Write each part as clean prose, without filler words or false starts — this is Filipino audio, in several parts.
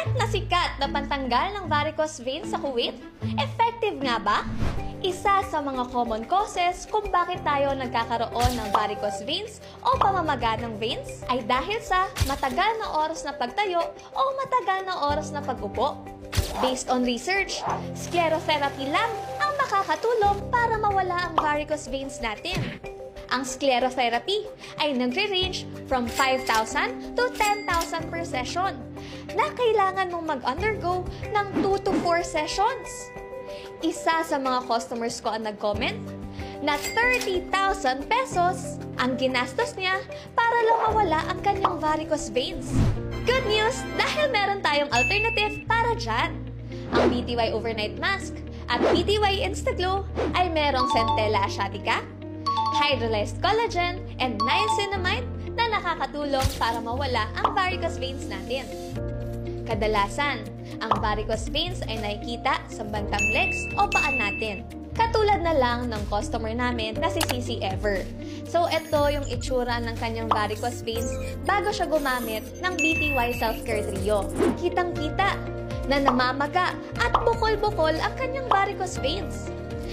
Trend na sikat na pantanggal ng varicose veins sa Kuwait? Effective nga ba? Isa sa mga common causes kung bakit tayo nagkakaroon ng varicose veins o pamamaga ng veins ay dahil sa matagal na oras na pagtayo o matagal na oras na pag-upo. Based on research, sclerotherapy lang ang makakatulong para mawala ang varicose veins natin. Ang sclerotherapy ay nagre-range from 5,000 to 10,000 per session na kailangan mong mag-undergo ng 2 to 4 sessions. Isa sa mga customers ko ang nag-comment na 30,000 pesos ang ginastos niya para lang mawala ang kanyang varicose veins. Good news dahil meron tayong alternative para dyan. Ang BTY Overnight Mask at BTY Instaglow ay merong Centella asiatica, hydrolyzed collagen, and niacinamide na nakakatulong para mawala ang varicose veins natin. Kadalasan, ang varicose veins ay nakikita sa bandang legs o paan natin. Katulad na lang ng customer namin na si Sisi Ever. So, ito yung itsura ng kanyang varicose veins bago siya gumamit ng BTY Self-Care Trio. Kitang-kita na namamaga at bukol-bukol ang kanyang varicose veins.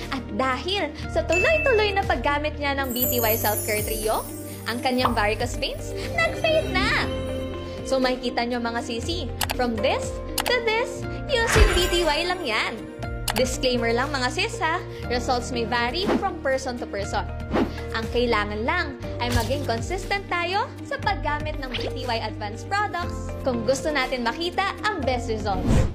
At dahil sa tuloy-tuloy na paggamit niya ng BTY Self-Care Trio, ang kanyang varicose veins nag-fade na! So makikita nyo mga sisi, from this to this, using BTY lang yan. Disclaimer lang mga sis ha, results may vary from person to person. Ang kailangan lang ay maging consistent tayo sa paggamit ng BTY Advanced products kung gusto natin makita ang best results.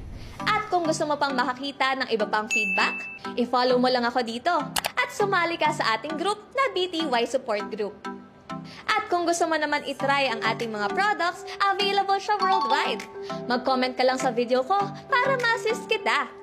At kung gusto mo pang makakita ng iba pang feedback, i-follow mo lang ako dito at sumali ka sa ating group na BTY Support Group. At kung gusto mo naman itry ang ating mga products, available siya worldwide. Mag-comment ka lang sa video ko para ma-assist kita.